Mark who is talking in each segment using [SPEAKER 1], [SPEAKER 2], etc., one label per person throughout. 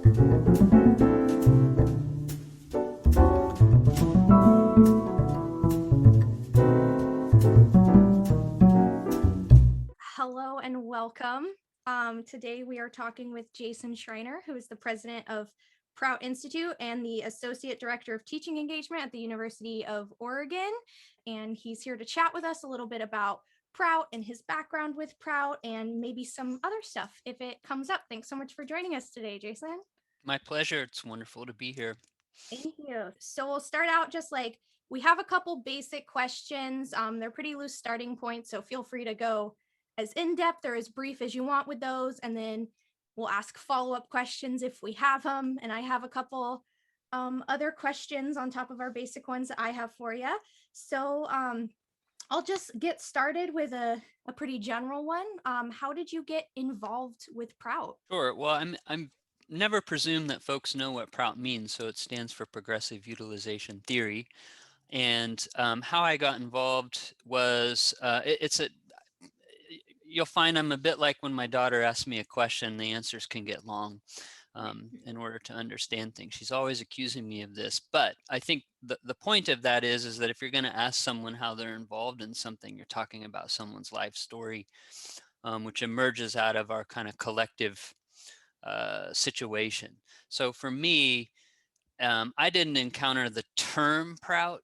[SPEAKER 1] Hello and welcome. Today we are talking with Jason Schreiner, who is the president of Prout Institute and the associate director of teaching engagement at the University of Oregon. And he's here to chat with us a little bit about Prout and his background with Prout and maybe some other stuff if it comes up. Thanks so much for joining us today, Jason.
[SPEAKER 2] My pleasure. It's wonderful to be here.
[SPEAKER 1] Thank you. So we'll start out just like we have a couple basic questions. They're pretty loose starting points, so feel free to go as in-depth or as brief as you want with those, and then we'll ask follow-up questions if we have them. And I have a couple other questions on top of our basic ones that I have for you. So I'll just get started with a pretty general one. How did you get involved with Prout?
[SPEAKER 2] Sure. Well, I'm never presume that folks know what Prout means, so it stands for Progressive Utilization Theory. And how I got involved was you'll find I'm a bit like when my daughter asks me a question, the answers can get long in order to understand things. She's always accusing me of this, but I think the point of that is that if you're going to ask someone how they're involved in something, you're talking about someone's life story, which emerges out of our kind of collective situation. So for me, I didn't encounter the term Prout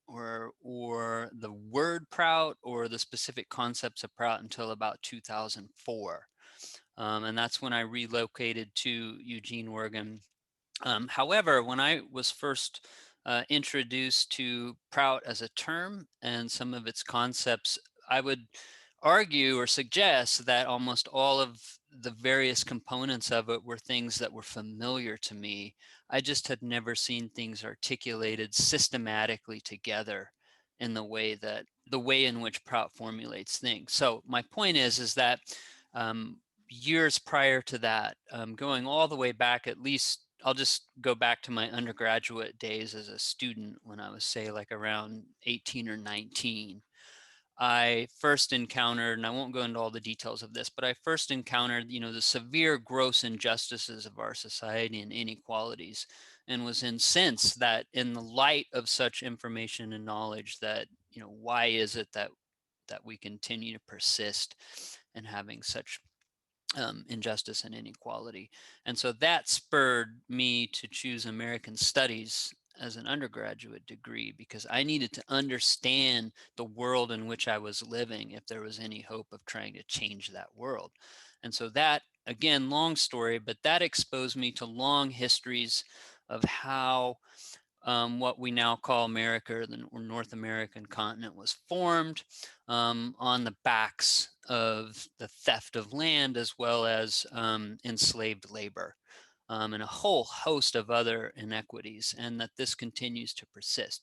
[SPEAKER 2] or the word Prout or the specific concepts of Prout until about 2004. And that's when I relocated to Eugene, Oregon. However, when I was first introduced to Prout as a term and some of its concepts, I would argue or suggest that almost all of the various components of it were things that were familiar to me. I just had never seen things articulated systematically together in the way in which Prout formulates things. So my point is that years prior to that, going all the way back, at least I'll just go back to my undergraduate days as a student when I was, say, like around 18 or 19. I first encountered, and I won't go into all the details of this, but I first encountered, the severe gross injustices of our society and inequalities, and was incensed that in the light of such information and knowledge that, why is it that we continue to persist in having such injustice and inequality. And so that spurred me to choose American Studies as an undergraduate degree because I needed to understand the world in which I was living if there was any hope of trying to change that world. And so that, again, long story, but that exposed me to long histories of how what we now call America or North American continent was formed on the backs of the theft of land as well as enslaved labor and a whole host of other inequities, and that this continues to persist.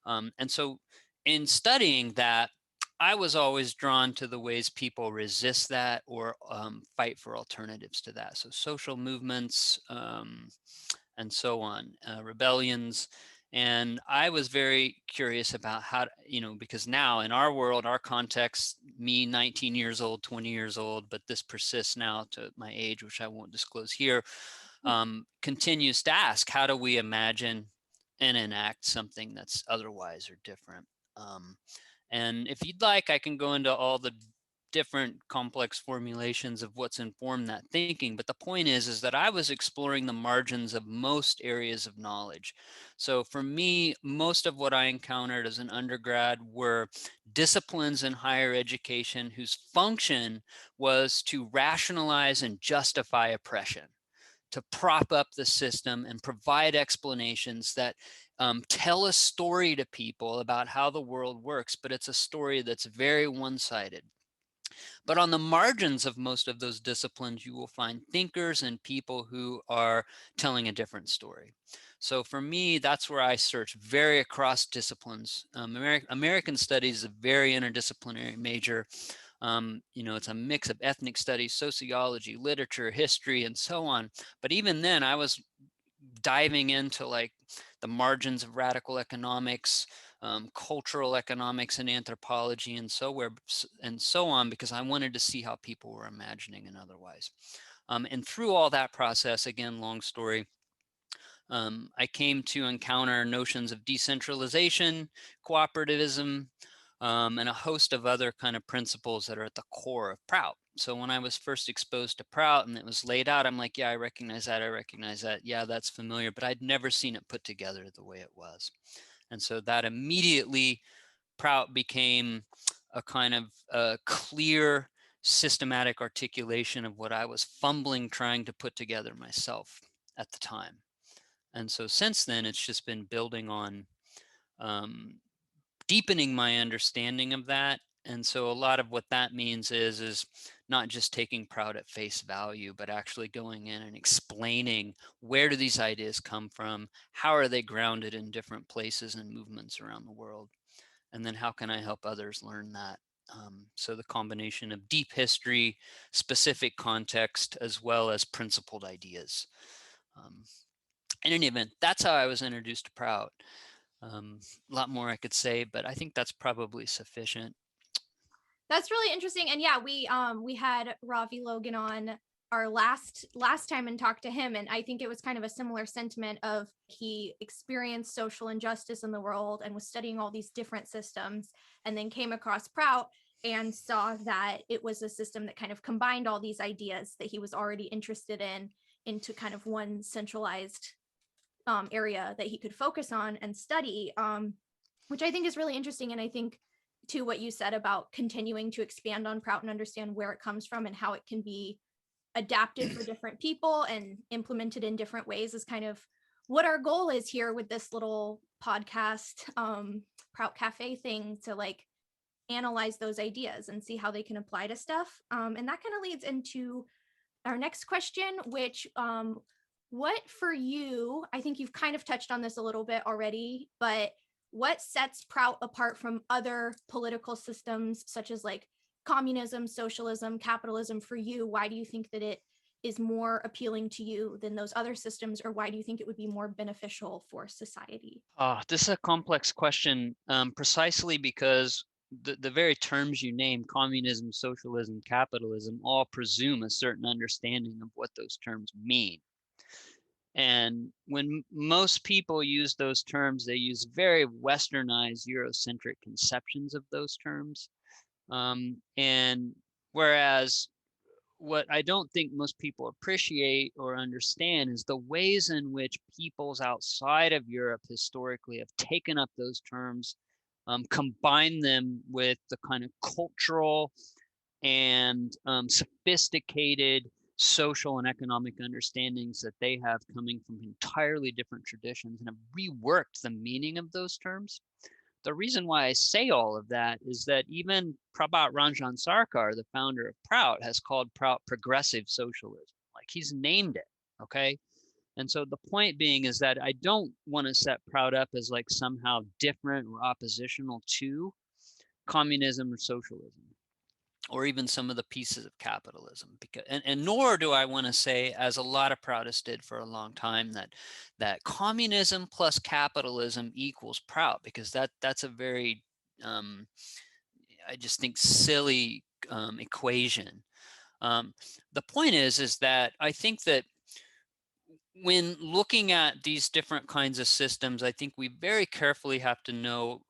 [SPEAKER 2] And so in studying that, I was always drawn to the ways people resist that or fight for alternatives to that. So social movements, and so on, rebellions. And I was very curious about how, because now in our world, our context, me 19 years old, 20 years old, but this persists now to my age, which I won't disclose here, continues to ask, how do we imagine and enact something that's otherwise or different? And if you'd like, I can go into all the different complex formulations of what's informed that thinking. But the point is that I was exploring the margins of most areas of knowledge. So for me, most of what I encountered as an undergrad were disciplines in higher education whose function was to rationalize and justify oppression, to prop up the system and provide explanations that tell a story to people about how the world works, but it's a story that's very one-sided. But on the margins of most of those disciplines, you will find thinkers and people who are telling a different story. So for me, that's where I search very across disciplines. American Studies is a very interdisciplinary major. It's a mix of ethnic studies, sociology, literature, history, and so on. But even then, I was diving into like the margins of radical economics, cultural economics and anthropology and so on, because I wanted to see how people were imagining and otherwise. And through all that process, again, long story, I came to encounter notions of decentralization, cooperativism, and a host of other kind of principles that are at the core of Prout. So when I was first exposed to Prout and it was laid out, I'm like, yeah, I recognize that. I recognize that. Yeah, that's familiar, but I'd never seen it put together the way it was. And so that immediately Prout became a kind of clear, systematic articulation of what I was fumbling trying to put together myself at the time. And so since then, it's just been building on um, deepening my understanding of that. And so a lot of what that means is not just taking Prout at face value, but actually going in and explaining, where do these ideas come from? How are they grounded in different places and movements around the world? And then how can I help others learn that? So the combination of deep history, specific context, as well as principled ideas. Um, in any event, that's how I was introduced to Prout. A lot more I could say, but I think that's probably sufficient.
[SPEAKER 1] That's really interesting. And yeah, we had Ravi Logan on our last time and talked to him, and I think it was kind of a similar sentiment of he experienced social injustice in the world and was studying all these different systems, and then came across Prout and saw that it was a system that kind of combined all these ideas that he was already interested in into kind of one centralized area that he could focus on and study, which I think is really interesting. And I think to what you said about continuing to expand on Prout and understand where it comes from and how it can be adapted for different people and implemented in different ways is kind of what our goal is here with this little podcast, Prout Cafe thing, to like analyze those ideas and see how they can apply to stuff. And that kind of leads into our next question, which what for you, I think you've kind of touched on this a little bit already, but what sets Prout apart from other political systems such as like communism, socialism, capitalism for you? Why do you think that it is more appealing to you than those other systems, or why do you think it would be more beneficial for society?
[SPEAKER 2] This is a complex question, precisely because the very terms you name, communism, socialism, capitalism, all presume a certain understanding of what those terms mean. And when most people use those terms, they use very westernized, Eurocentric conceptions of those terms. And whereas what I don't think most people appreciate or understand is the ways in which peoples outside of Europe historically have taken up those terms, combined them with the kind of cultural and sophisticated social and economic understandings that they have coming from entirely different traditions, and have reworked the meaning of those terms. The reason why I say all of that is that even Prabhat Ranjan Sarkar, the founder of Prout, has called Prout progressive socialism. Like, he's named it, okay? And so the point being is that I don't want to set Prout up as like somehow different or oppositional to communism or socialism, or even some of the pieces of capitalism, because and nor do I want to say, as a lot of Proutists did for a long time, that communism plus capitalism equals Prout, because that's a very I just think silly equation. The point is that I think that when looking at these different kinds of systems, I think we very carefully have to know,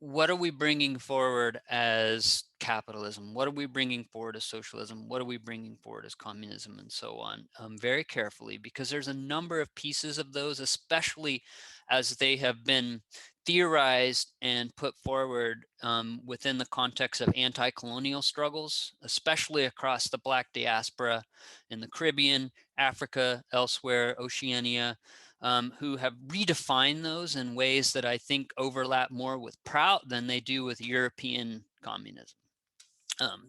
[SPEAKER 2] what are we bringing forward as capitalism? What are we bringing forward as socialism? What are we bringing forward as communism, and so on, very carefully, because there's a number of pieces of those, especially as they have been theorized and put forward within the context of anti-colonial struggles, especially across the Black diaspora in the Caribbean, Africa, elsewhere, Oceania, who have redefined those in ways that I think overlap more with Prout than they do with European communism.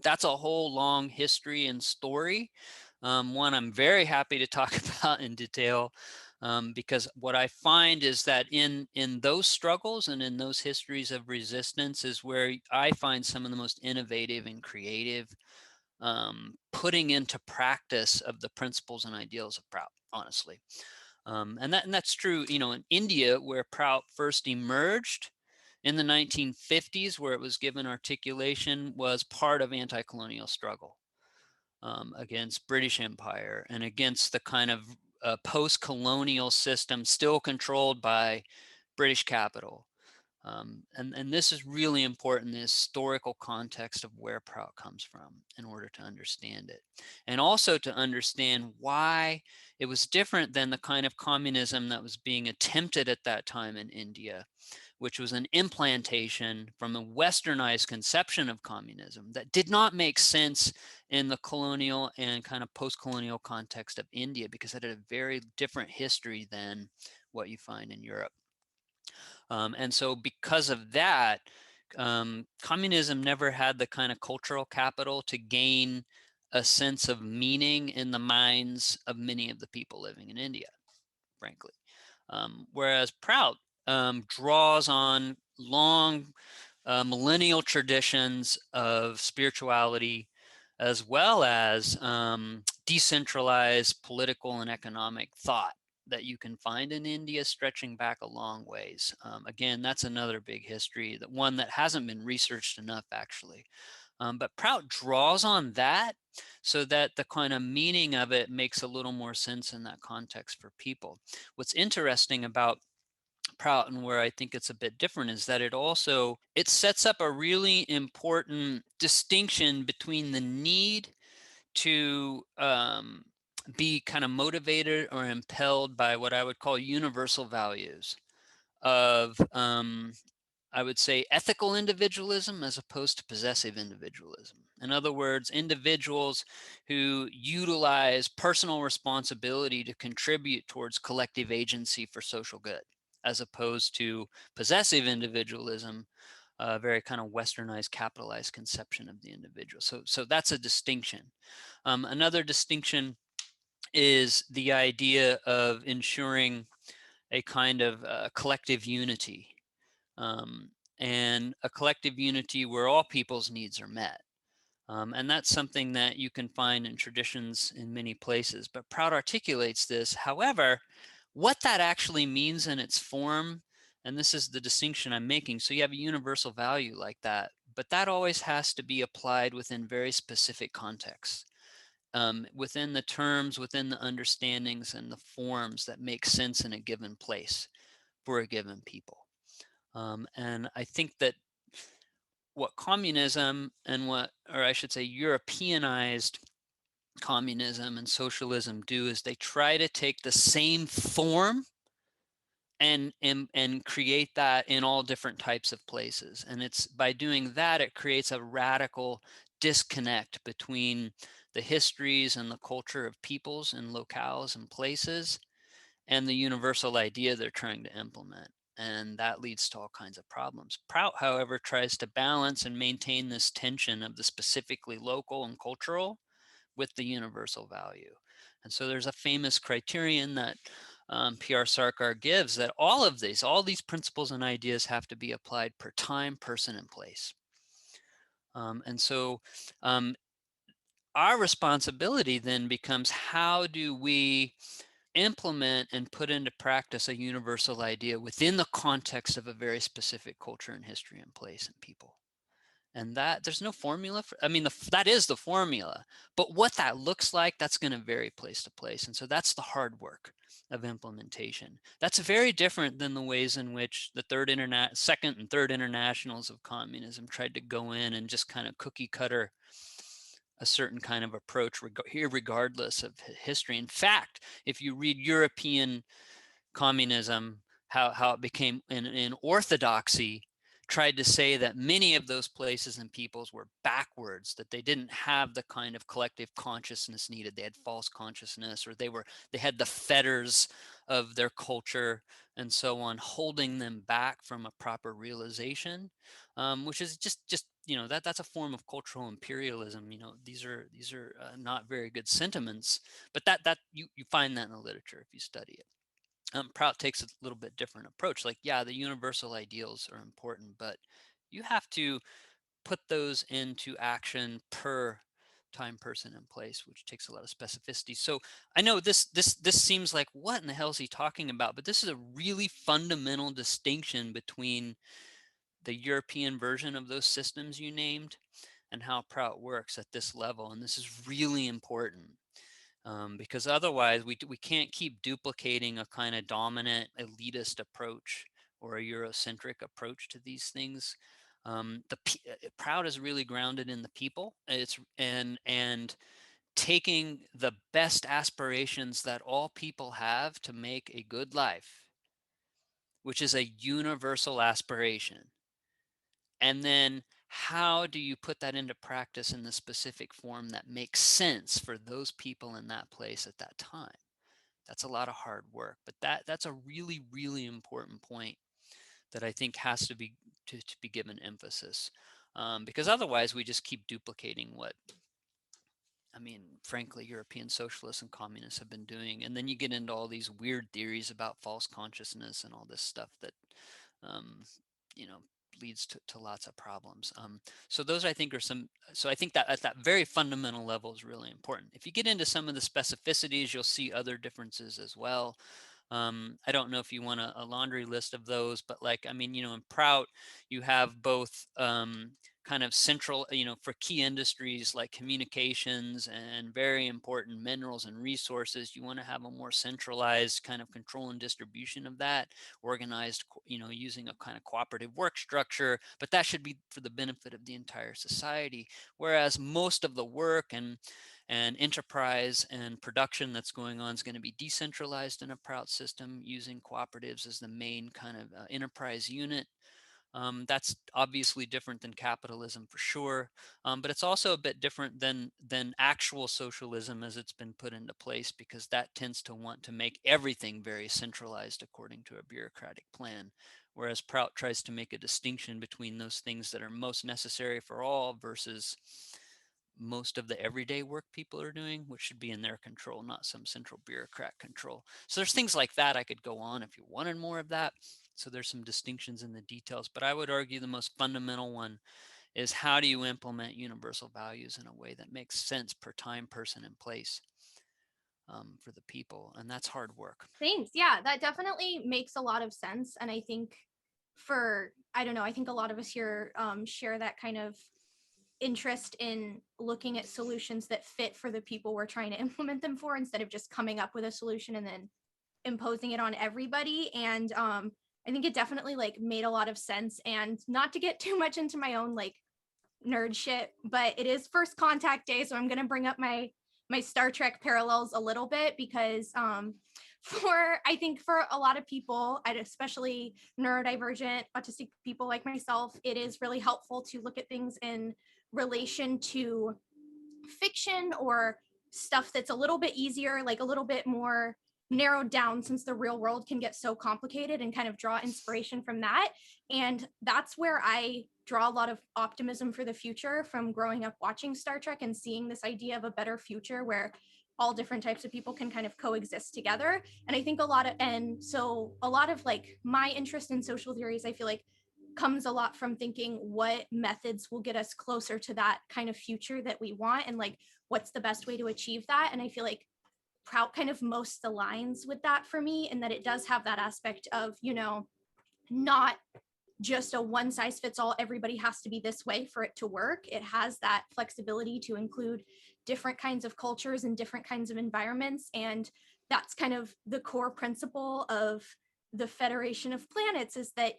[SPEAKER 2] That's a whole long history and story, one I'm very happy to talk about in detail, because what I find is that in those struggles and in those histories of resistance is where I find some of the most innovative and creative putting into practice of the principles and ideals of Prout, honestly. And that's true, in India, where Prout first emerged in the 1950s, where it was given articulation, was part of anti-colonial struggle. against British Empire and against the kind of post-colonial system still controlled by British capital. And this is really important, the historical context of where Prout comes from in order to understand it. And also to understand why it was different than the kind of communism that was being attempted at that time in India, which was an implantation from a westernized conception of communism that did not make sense in the colonial and kind of post-colonial context of India, because it had a very different history than what you find in Europe. And so because of that, communism never had the kind of cultural capital to gain a sense of meaning in the minds of many of the people living in India, frankly. Whereas Prout draws on long millennial traditions of spirituality, as well as decentralized political and economic thought that you can find in India, stretching back a long ways. Again, that's another big history, that one that hasn't been researched enough, actually. But Prout draws on that so that the kind of meaning of it makes a little more sense in that context for people. What's interesting about Prout, and where I think it's a bit different, is that it sets up a really important distinction between the need to be kind of motivated or impelled by what I would call universal values of, I would say, ethical individualism as opposed to possessive individualism. In other words, individuals who utilize personal responsibility to contribute towards collective agency for social good, as opposed to possessive individualism, a very kind of westernized, capitalized conception of the individual. So that's a distinction. Another distinction is the idea of ensuring a kind of collective unity, um, and a collective unity where all people's needs are met. And that's something that you can find in traditions in many places. But Prout articulates this. However, what that actually means in its form, and this is the distinction I'm making. So you have a universal value like that, but that always has to be applied within very specific contexts, within the terms, within the understandings and the forms that make sense in a given place for a given people. And I think that what communism and or I should say, Europeanized communism and socialism do is they try to take the same form and create that in all different types of places. And it's by doing that, it creates a radical disconnect between the histories and the culture of peoples and locales and places and the universal idea they're trying to implement. And that leads to all kinds of problems. Prout, however, tries to balance and maintain this tension of the specifically local and cultural with the universal value. And so there's a famous criterion that P.R. Sarkar gives, that all these principles and ideas have to be applied per time, person, and place. And so our responsibility then becomes, how do we implement and put into practice a universal idea within the context of a very specific culture and history and place and people? And that there's no formula for, I mean, that is the formula, but what that looks like, that's going to vary place to place. And so that's the hard work of implementation. That's very different than the ways in which the second and third internationals of communism tried to go in and just kind of cookie cutter a certain kind of approach, regardless of history. In fact, if you read European communism, how it became in orthodoxy, tried to say that many of those places and peoples were backwards, that they didn't have the kind of collective consciousness needed. They had false consciousness, or they had the fetters of their culture and so on, holding them back from a proper realization, which is just that's a form of cultural imperialism. These are not very good sentiments, but that you find that in the literature if you study it. Prout takes a little bit different approach. Like, yeah, the universal ideals are important, but you have to put those into action per time, person, and place, which takes a lot of specificity. So I know this seems like, what in the hell is he talking about? But this is a really fundamental distinction between the European version of those systems you named and how Prout works at this level. And this is really important, because otherwise we can't keep duplicating a kind of dominant elitist approach or a Eurocentric approach to these things. Prout is really grounded in the people. It's and taking the best aspirations that all people have to make a good life, which is a universal aspiration. And then how do you put that into practice in the specific form that makes sense for those people in that place at that time? That's a lot of hard work, but that's a really, really important point that I think has to be given emphasis, because otherwise we just keep duplicating what, I mean, frankly, European socialists and communists have been doing. And then you get into all these weird theories about false consciousness and all this stuff that, um, you know, leads to lots of problems. So those I think are some, so I think that at that very fundamental level is really important. If you get into some of the specificities, you'll see other differences as well. I don't know if you want a laundry list of those, but like, I mean, in Prout, you have both kind of central, for key industries like communications and very important minerals and resources, you want to have a more centralized kind of control and distribution of that, organized, using a kind of cooperative work structure, but that should be for the benefit of the entire society. Whereas most of the work and enterprise and production that's going on is going to be decentralized in a Prout system using cooperatives as the main kind of enterprise unit. That's obviously different than capitalism for sure, but it's also a bit different than actual socialism as it's been put into place, because that tends to want to make everything very centralized according to a bureaucratic plan, whereas Prout tries to make a distinction between those things that are most necessary for all versus most of the everyday work people are doing, which should be in their control, not some central bureaucrat control. So there's things like that. I could go on if you wanted more of that. So there's some distinctions in the details, but I would argue the most fundamental one is how do you implement universal values in a way that makes sense per time, person, and place, for the people, and that's hard work.
[SPEAKER 1] Thanks. Yeah, that definitely makes a lot of sense. And I think I don't know, I think a lot of us here share that kind of interest in looking at solutions that fit for the people we're trying to implement them for, instead of just coming up with a solution and then imposing it on everybody. And I think it definitely like made a lot of sense. And not to get too much into my own like nerd shit, but it is first contact day, so I'm going to bring up my Star Trek parallels a little bit, because I think for a lot of people, and especially neurodivergent autistic people like myself, it is really helpful to look at things in relation to fiction or stuff that's a little bit easier, like a little bit more narrowed down, since the real world can get so complicated, and kind of draw inspiration from that. And that's where I draw a lot of optimism for the future from growing up watching Star Trek and seeing this idea of a better future where all different types of people can kind of coexist together. And I think a lot of like my interest in social theories, I feel like, comes a lot from thinking what methods will get us closer to that kind of future that we want, and like what's the best way to achieve that. And I feel like Prout kind of most aligns with that for me, in that it does have that aspect of, not just a one size fits all, everybody has to be this way for it to work. It has that flexibility to include different kinds of cultures and different kinds of environments. And that's kind of the core principle of the Federation of Planets, is that,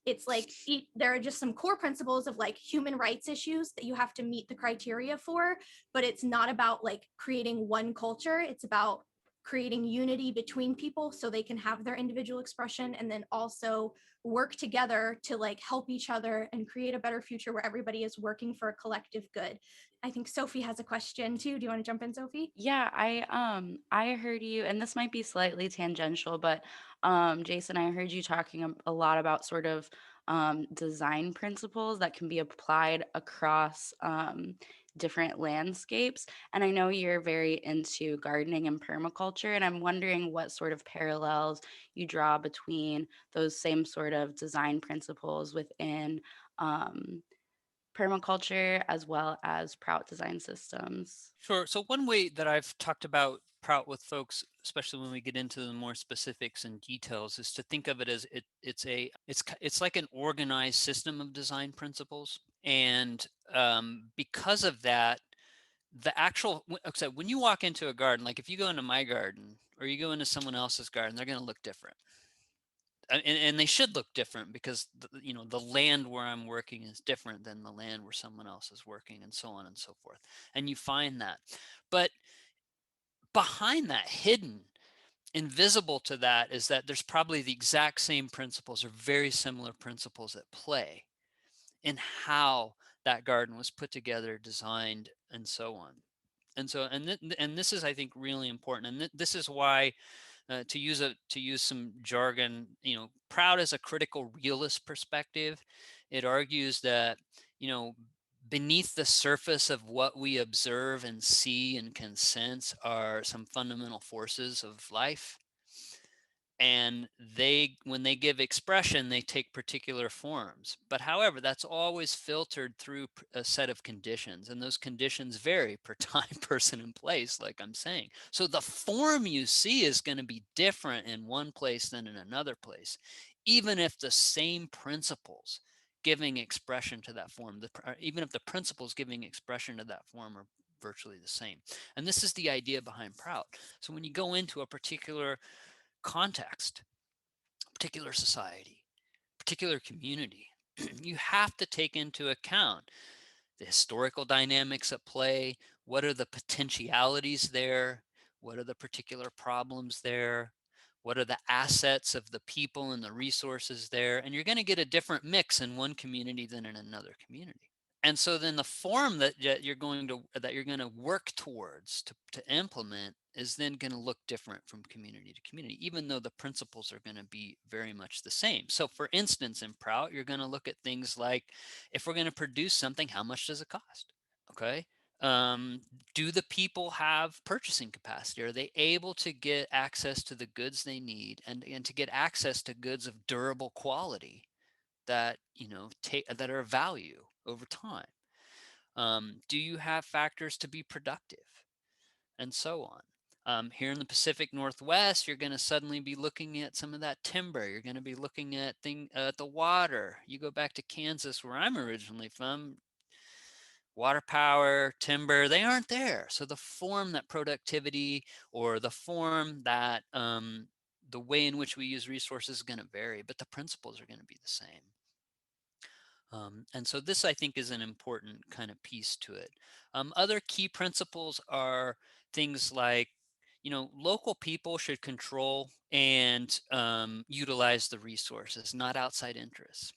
[SPEAKER 1] it's like there are just some core principles of like human rights issues that you have to meet the criteria for, but it's not about like creating one culture. It's about creating unity between people so they can have their individual expression, and then also work together to like help each other and create a better future where everybody is working for a collective good. I think Sophie has a question too. Do you want to jump in, Sophie?
[SPEAKER 3] Yeah, I heard you, and this might be slightly tangential, but Jason, I heard you talking a lot about sort of design principles that can be applied across different landscapes. And I know you're very into gardening and permaculture, and I'm wondering what sort of parallels you draw between those same sort of design principles within permaculture as well as Prout design systems.
[SPEAKER 2] Sure. So one way that I've talked about Prout with folks, especially when we get into the more specifics and details, is to think of it as it's like an organized system of design principles. And because of that, so when you walk into a garden, like if you go into my garden or you go into someone else's garden, they're going to look different. And they should look different because the land where I'm working is different than the land where someone else is working, and so on and so forth. And you find that. But behind that, hidden, invisible to that, is that there's probably the exact same principles or very similar principles at play in how that garden was put together, designed, and so on. And so, and this is, I think, really important. And this is why, to use some jargon, Prout is a critical realist perspective. It argues that, beneath the surface of what we observe and see and can sense are some fundamental forces of life. And when they give expression, they take particular forms. But however, that's always filtered through a set of conditions, and those conditions vary per time, person, and place, like I'm saying. So the form you see is going to be different in one place than in another place, even if the same principles giving expression to that form, even if the principles giving expression to that form are virtually the same. And this is the idea behind Prout. So when you go into a particular context, particular society, particular community, you have to take into account the historical dynamics at play. What are the potentialities there? What are the particular problems there? What are the assets of the people and the resources there? And you're going to get a different mix in one community than in another community. And so then the form that you're going to work towards to implement is then going to look different from community to community, even though the principles are going to be very much the same. So for instance, in Prout, you're going to look at things like, if we're going to produce something, how much does it cost? Okay. Do the people have purchasing capacity? Are they able to get access to the goods they need, and to get access to goods of durable quality that that are of value over time? Do you have factors to be productive, and so on? Here in the Pacific Northwest, you're going to suddenly be looking at some of that timber. You're going to be looking at the water. You go back to Kansas, where I'm originally from, water power, timber, they aren't there. So the form that productivity, or the form that the way in which we use resources, is going to vary, but the principles are going to be the same. And so this, I think, is an important kind of piece to it. Other key principles are things like, local people should control and utilize the resources, not outside interests.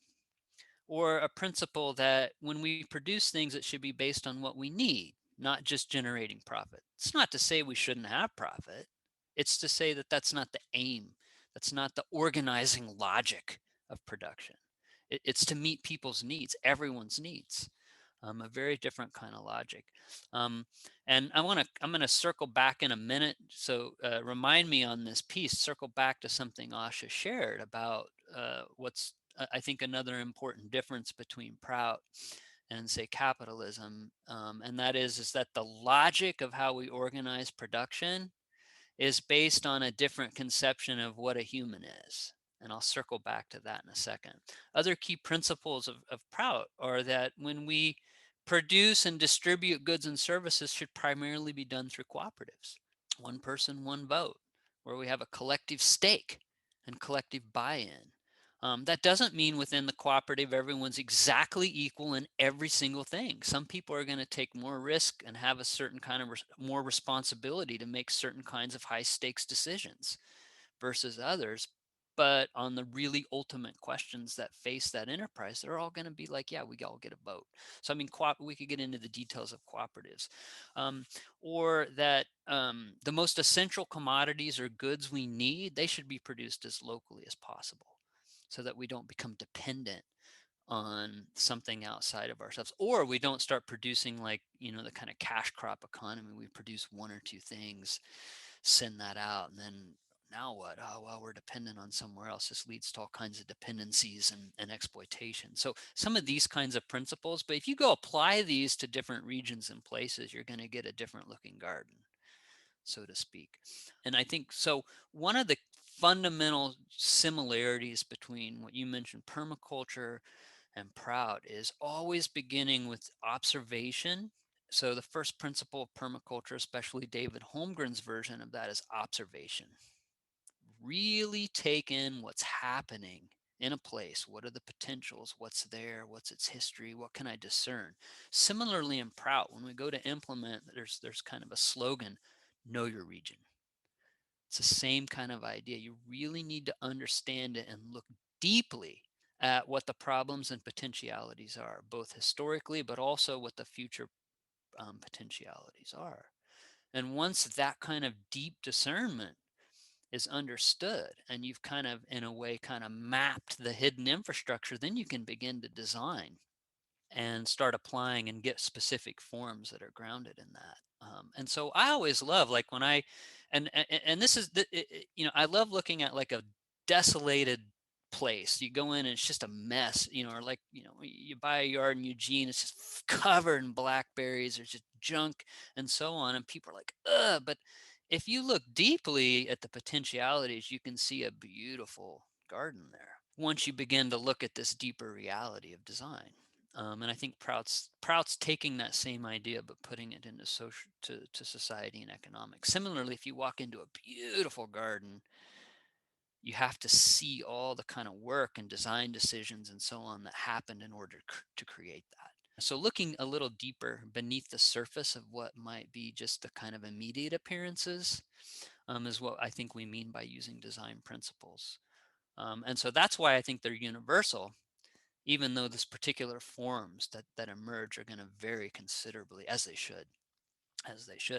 [SPEAKER 2] Or a principle that when we produce things, it should be based on what we need, not just generating profit. It's not to say we shouldn't have profit. It's to say that that's not the aim. That's not the organizing logic of production. It's to meet people's needs, everyone's needs. A very different kind of logic. And I'm going to circle back in a minute. So remind me on this piece, circle back to something Asha shared about what's, I think, another important difference between Prout and, say, capitalism. And that is that the logic of how we organize production is based on a different conception of what a human is. And I'll circle back to that in a second. Other key principles of Prout are that when we produce and distribute goods and services, should primarily be done through cooperatives. One person, one vote, where we have a collective stake and collective buy-in. That doesn't mean within the cooperative everyone's exactly equal in every single thing. Some people are going to take more risk and have a certain kind of more responsibility to make certain kinds of high stakes decisions versus others. But on the really ultimate questions that face that enterprise, they're all going to be like, yeah, we all get a vote. So I mean, we could get into the details of cooperatives. Or that the most essential commodities or goods we need, they should be produced as locally as possible, so that we don't become dependent on something outside of ourselves, or we don't start producing like, the kind of cash crop economy. We produce one or two things, send that out, and then now what? Oh, well, we're dependent on somewhere else. This leads to all kinds of dependencies and exploitation. So some of these kinds of principles, but if you go apply these to different regions and places, you're going to get a different looking garden, so to speak. And I think so. One of the fundamental similarities between what you mentioned, permaculture and Prout is always beginning with observation. So the first principle of permaculture, especially David Holmgren's version of that, is observation. Really take in what's happening in a place. What are the potentials? What's there? What's its history? What can I discern? Similarly in Prout, when we go to implement, there's kind of a slogan, know your region. It's the same kind of idea. You really need to understand it and look deeply at what the problems and potentialities are, both historically, but also what the future potentialities are. And once that kind of deep discernment is understood and you've kind of, in a way, kind of mapped the hidden infrastructure, then you can begin to design and start applying and get specific forms that are grounded in that. And so I always love, like when I, and this is I love looking at like a desolated place. You go in and it's just a mess, or like, you buy a yard in Eugene, it's just covered in blackberries, there's just junk and so on. And people are like, ugh, but if you look deeply at the potentialities, you can see a beautiful garden there once you begin to look at this deeper reality of design. And I think Prout's taking that same idea but putting it into social to society and economics. Similarly, if you walk into a beautiful garden, you have to see all the kind of work and design decisions and so on that happened in order to create that. So looking a little deeper beneath the surface of what might be just the kind of immediate appearances is what I think we mean by using design principles. And so that's why I think they're universal, even though this particular forms that emerge are going to vary considerably, as they should.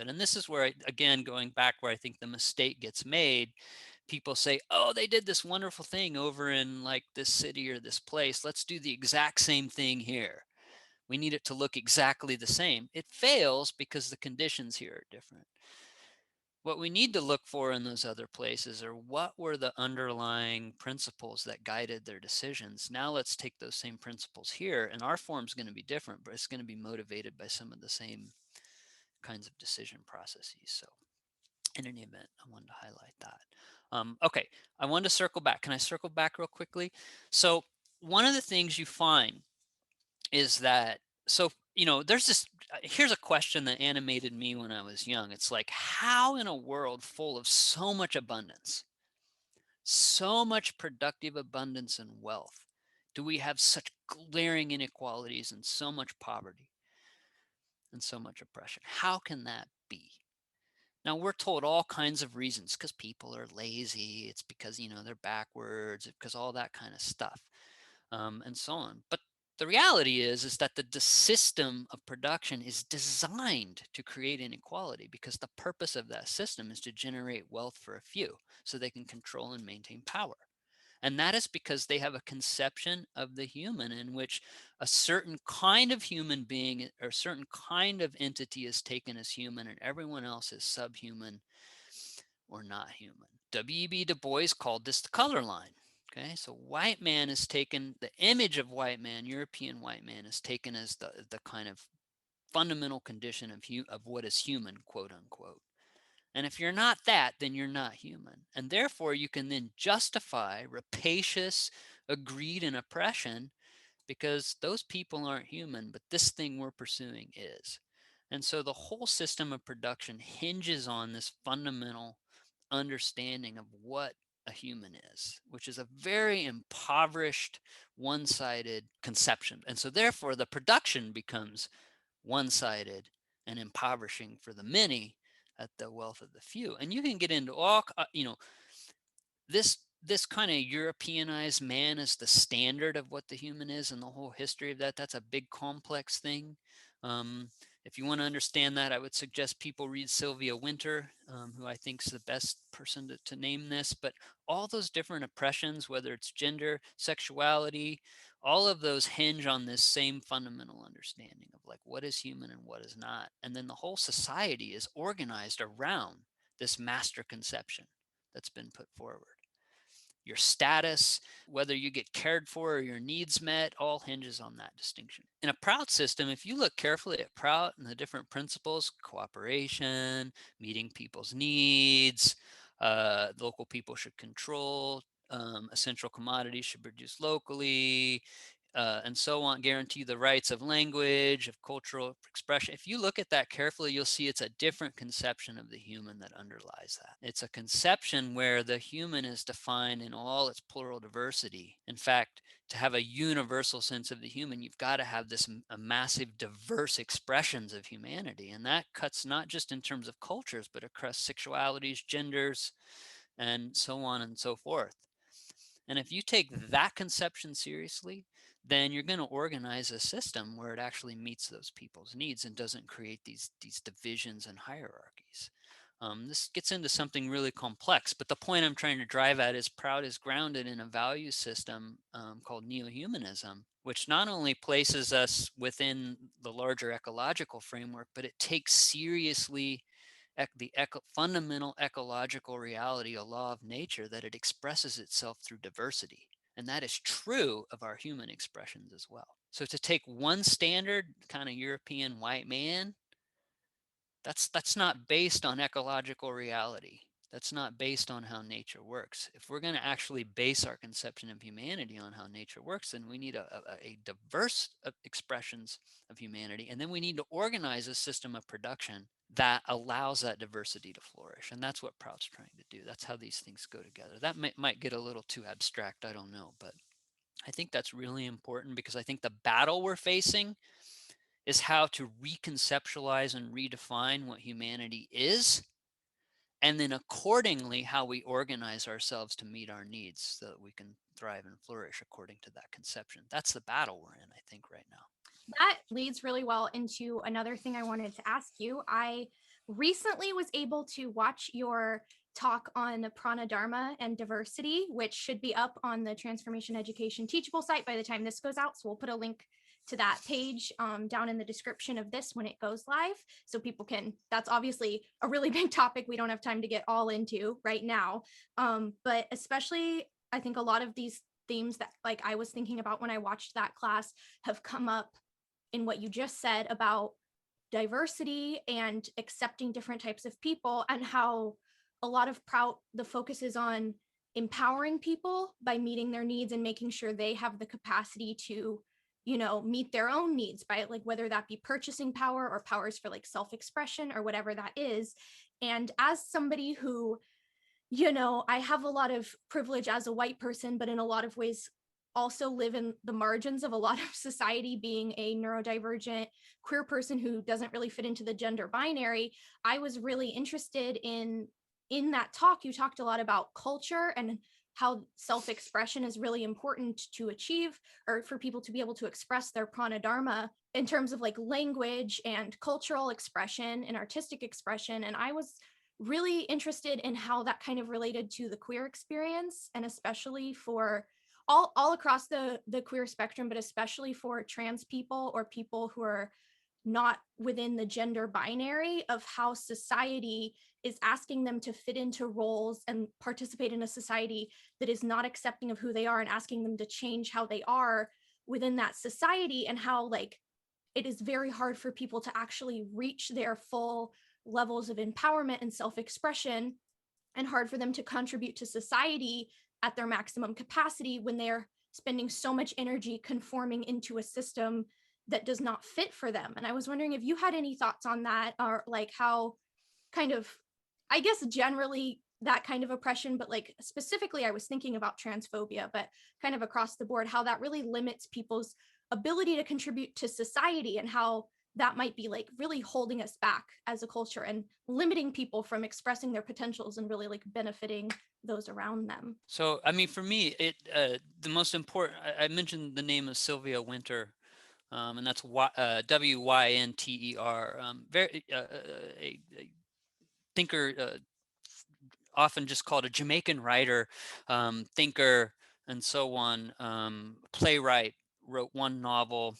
[SPEAKER 2] And this is where, again, going back where I think the mistake gets made, people say, oh, they did this wonderful thing over in like this city or this place. Let's do the exact same thing here. We need it to look exactly the same. It fails because the conditions here are different. What we need to look for in those other places are what were the underlying principles that guided their decisions. Now let's take those same principles here, and our form is going to be different, but it's going to be motivated by some of the same kinds of decision processes. So in any event, I wanted to highlight that. Okay, I wanted to circle back. Can I circle back real quickly? So one of the things you find is that, so there's this, here's a question that animated me when I was young. It's like, how in a world full of so much abundance, so much productive abundance and wealth, do we have such glaring inequalities and so much poverty and so much oppression? How can that be? Now, we're told all kinds of reasons, because people are lazy, it's because they're backwards, because all that kind of stuff, and so on. But the reality is that the system of production is designed to create inequality, because the purpose of that system is to generate wealth for a few so they can control and maintain power. And that is because they have a conception of the human in which a certain kind of human being or a certain kind of entity is taken as human and everyone else is subhuman or not human. W.E.B. Du Bois called this the color line. Okay, so white man is taken, the image of white man, European white man, is taken as the kind of fundamental condition of what is human, quote unquote. And if you're not that, then you're not human. And therefore, you can then justify rapacious, greed, and oppression because those people aren't human, but this thing we're pursuing is. And so the whole system of production hinges on this fundamental understanding of what a human is, which is a very impoverished, one-sided conception. And so therefore, the production becomes one-sided and impoverishing for the many at the wealth of the few. And you can get into all, this kind of Europeanized man as the standard of what the human is and the whole history of that. That's a big complex thing. If you want to understand that, I would suggest people read Sylvia Wynter, who I think is the best person to name this. But all those different oppressions, whether it's gender, sexuality, all of those hinge on this same fundamental understanding of like what is human and what is not. And then the whole society is organized around this master conception that's been put forward. Your status, whether you get cared for or your needs met, all hinges on that distinction. In a Prout system, if you look carefully at Prout and the different principles, cooperation, meeting people's needs, local people should control, essential commodities should be produced locally, and so on, guarantee the rights of language, of cultural expression. If you look at that carefully, you'll see it's a different conception of the human that underlies that. It's a conception where the human is defined in all its plural diversity. In fact, to have a universal sense of the human, you've got to have this massive diverse expressions of humanity. And that cuts not just in terms of cultures, but across sexualities, genders, and so on and so forth. And if you take that conception seriously, then you're going to organize a system where it actually meets those people's needs and doesn't create these divisions and hierarchies. This gets into something really complex, but the point I'm trying to drive at is Prout is grounded in a value system called neo-humanism, which not only places us within the larger ecological framework, but it takes seriously the fundamental ecological reality, a law of nature, that it expresses itself through diversity. And that is true of our human expressions as well. So to take one standard kind of European white man, that's not based on ecological reality. That's not based on how nature works. If we're going to actually base our conception of humanity on how nature works, then we need a diverse expressions of humanity. And then we need to organize a system of production that allows that diversity to flourish. And that's what Prout's trying to do. That's how these things go together. That might get a little too abstract, I don't know, but I think that's really important, because I think the battle we're facing is how to reconceptualize and redefine what humanity is, and then accordingly how we organize ourselves to meet our needs so that we can thrive and flourish according to that conception. That's the battle we're in, I think, right now.
[SPEAKER 1] That leads really well into another thing I wanted to ask you. I recently was able to watch your talk on prana dharma and diversity, which should be up on the Transformation Education Teachable site by the time this goes out. So we'll put a link to that page down in the description of this when it goes live, so people can, that's obviously a really big topic we don't have time to get all into right now, but especially I think a lot of these themes that like I was thinking about when I watched that class have come up in what you just said about diversity and accepting different types of people, and how a lot of Prout, the focus is on empowering people by meeting their needs and making sure they have the capacity to, you know, meet their own needs by like whether that be purchasing power or powers for like self-expression or whatever that is. And as somebody who, you know, I have a lot of privilege as a white person, but in a lot of ways also live in the margins of a lot of society, being a neurodivergent queer person who doesn't really fit into the gender binary. I was really interested in that talk. You talked a lot about culture and how self-expression is really important to achieve, or for people to be able to express their prana dharma in terms of like language and cultural expression and artistic expression. And I was really interested in how that kind of related to the queer experience, and especially for all across the queer spectrum, but especially for trans people or people who are not within the gender binary, of how society is asking them to fit into roles and participate in a society that is not accepting of who they are, and asking them to change how they are within that society, and how like it is very hard for people to actually reach their full levels of empowerment and self-expression, and hard for them to contribute to society at their maximum capacity when they're spending so much energy conforming into a system that does not fit for them. And I was wondering if you had any thoughts on that, or like how kind of, I guess generally that kind of oppression, but like specifically I was thinking about transphobia, but kind of across the board, how that really limits people's ability to contribute to society, and how that might be like really holding us back as a culture and limiting people from expressing their potentials and really like benefiting those around them.
[SPEAKER 2] So, I mean, for me, the most important, I mentioned the name of Sylvia Wynter, and that's Wynter, very a thinker, often just called a Jamaican writer, thinker, and so on, playwright, wrote one novel,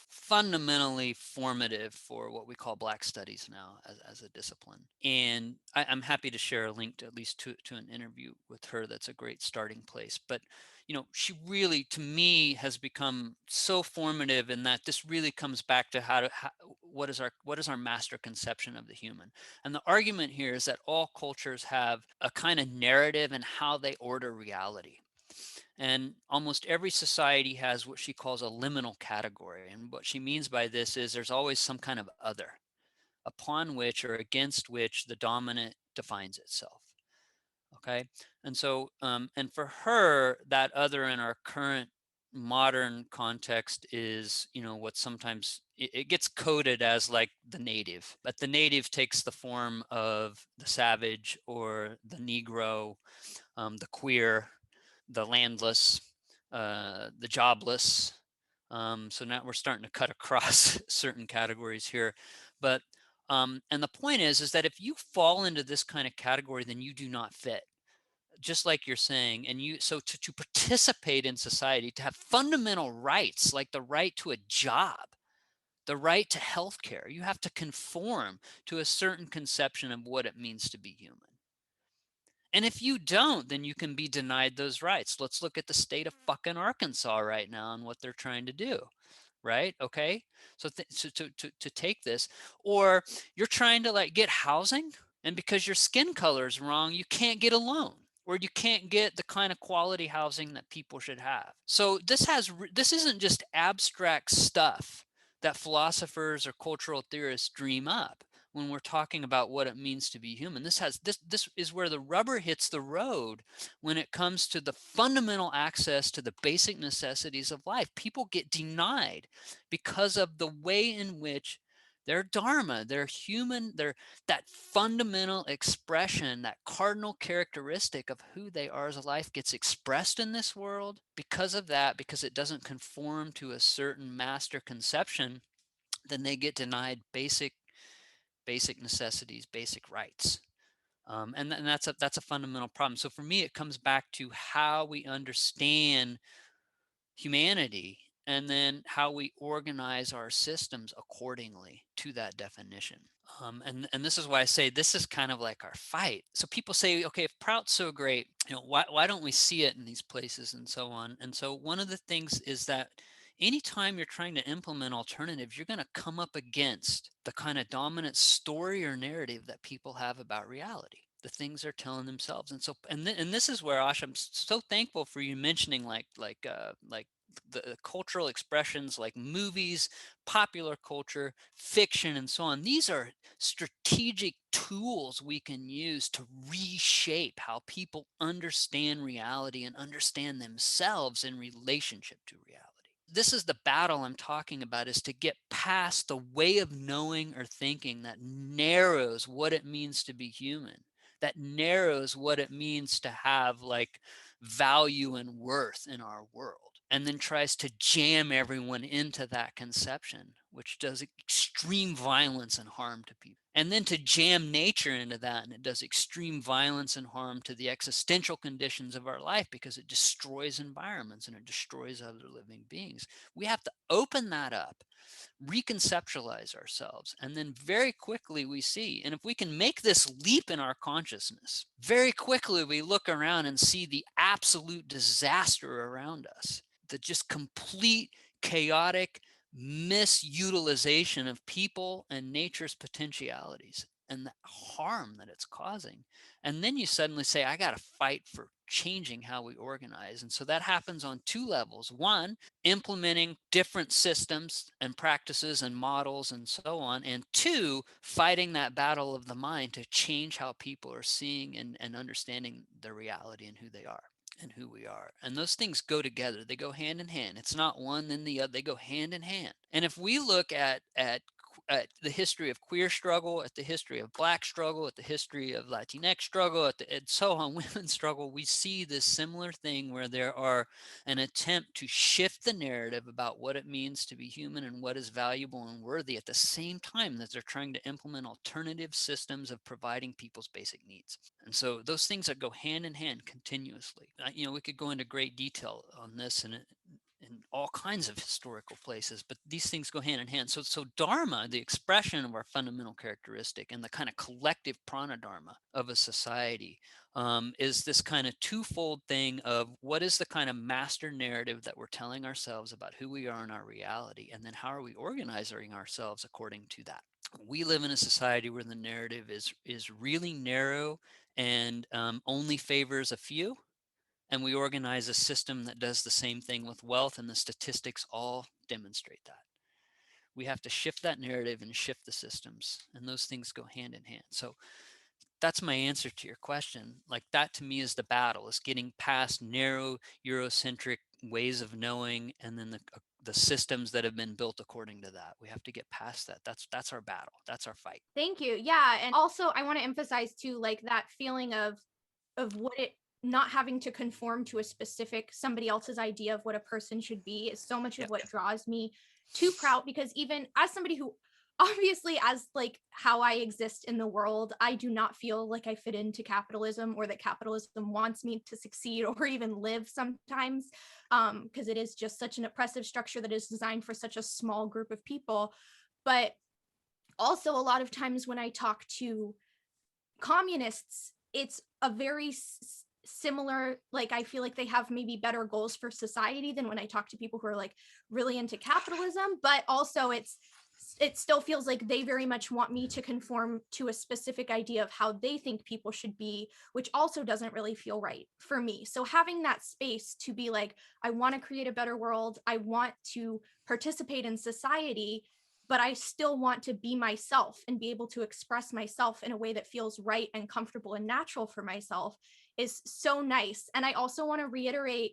[SPEAKER 2] fundamentally formative for what we call Black studies now as a discipline. And I'm happy to share a link to at least to an interview with her. That's a great starting place. But you know, she really, to me, has become so formative in that this really comes back to what is our master conception of the human. And the argument here is that all cultures have a kind of narrative in how they order reality. And almost every society has what she calls a liminal category. And what she means by this is there's always some kind of other upon which or against which the dominant defines itself. Okay. And so, and for her, that other in our current modern context is, what sometimes it gets coded as like the native, but the native takes the form of the savage or the Negro, the queer, the landless, the jobless. So now we're starting to cut across certain categories here. But and the point is that if you fall into this kind of category, then you do not fit, just like you're saying. And to participate in society, to have fundamental rights like the right to a job, the right to health care, you have to conform to a certain conception of what it means to be human. And if you don't, then you can be denied those rights. Let's look at the state of fucking Arkansas right now and what they're trying to do. Right? Okay. So, to take this, or you're trying to like get housing, and because your skin color is wrong, you can't get a loan, or you can't get the kind of quality housing that people should have. So this isn't just abstract stuff that philosophers or cultural theorists dream up when we're talking about what it means to be human. This is where the rubber hits the road when it comes to the fundamental access to the basic necessities of life. People get denied because of the way in which their dharma, their human, that fundamental expression, that cardinal characteristic of who they are as a life gets expressed in this world. Because of that, because it doesn't conform to a certain master conception, then they get denied basic necessities, basic rights. And that's a fundamental problem. So for me, it comes back to how we understand humanity, and then how we organize our systems accordingly to that definition. And this is why I say this is kind of like our fight. So people say, okay, if Prout's so great, why don't we see it in these places and so on? And so one of the things is that anytime you're trying to implement alternatives, you're going to come up against the kind of dominant story or narrative that people have about reality, the things they're telling themselves. And so, and this is where, Ash, I'm so thankful for you mentioning like the cultural expressions like movies, popular culture, fiction, and so on. These are strategic tools we can use to reshape how people understand reality and understand themselves in relationship to reality. This is the battle I'm talking about, is to get past the way of knowing or thinking that narrows what it means to be human, that narrows what it means to have like value and worth in our world, and then tries to jam everyone into that conception, which does extreme violence and harm to people. And then to jam nature into that, and it does extreme violence and harm to the existential conditions of our life, because it destroys environments and it destroys other living beings. We have to open that up, reconceptualize ourselves, and then very quickly we see, and if we can make this leap in our consciousness, very quickly we look around and see the absolute disaster around us, the just complete chaotic misutilization of people and nature's potentialities and the harm that it's causing. And then you suddenly say, I got to fight for changing how we organize. And so that happens on two levels. One, implementing different systems and practices and models and so on. And two, fighting that battle of the mind to change how people are seeing and understanding their reality and who they are and who we are. And those things go together. They go hand in hand. It's not one then the other. They go hand in hand. And if we look at the history of queer struggle, at the history of Black struggle, at the history of Latinx struggle, and so on, women's struggle, we see this similar thing where there are an attempt to shift the narrative about what it means to be human and what is valuable and worthy, at the same time that they're trying to implement alternative systems of providing people's basic needs. And so those things that go hand in hand continuously. We could go into great detail on this and in all kinds of historical places, but these things go hand in hand. So dharma, the expression of our fundamental characteristic and the kind of collective prana dharma of a society, is this kind of twofold thing of what is the kind of master narrative that we're telling ourselves about who we are in our reality, and then how are we organizing ourselves according to that. We live in a society where the narrative is really narrow and only favors a few, and we organize a system that does the same thing with wealth, and the statistics all demonstrate that. We have to shift that narrative and shift the systems, and those things go hand in hand. So that's my answer to your question. Like, that to me is the battle, is getting past narrow Eurocentric ways of knowing, and then the systems that have been built according to that. We have to get past that. That's our battle. That's our fight.
[SPEAKER 1] Thank you. Yeah, and also I want to emphasize too, like that feeling of what it not having to conform to a specific somebody else's idea of what a person should be is so much of
[SPEAKER 2] Yep.
[SPEAKER 1] what draws me to Prout, because even as somebody who obviously, as like how I exist in the world, I do not feel like I fit into capitalism, or that capitalism wants me to succeed or even live sometimes, because it is just such an oppressive structure that is designed for such a small group of people. But also, a lot of times when I talk to communists, it's a very similar, like I feel like they have maybe better goals for society than when I talk to people who are like really into capitalism. But also it still feels like they very much want me to conform to a specific idea of how they think people should be, which also doesn't really feel right for me. So having that space to be like, I want to create a better world, I want to participate in society, but I still want to be myself and be able to express myself in a way that feels right and comfortable and natural for myself, is so nice. And I also want to reiterate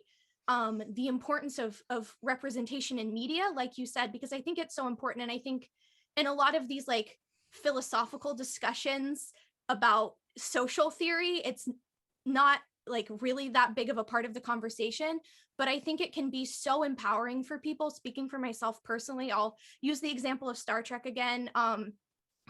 [SPEAKER 1] the importance of representation in media, like you said, because I think it's so important. And I think in a lot of these like philosophical discussions about social theory, it's not like really that big of a part of the conversation, but I think it can be so empowering for people. Speaking for myself personally, I'll use the example of Star Trek again.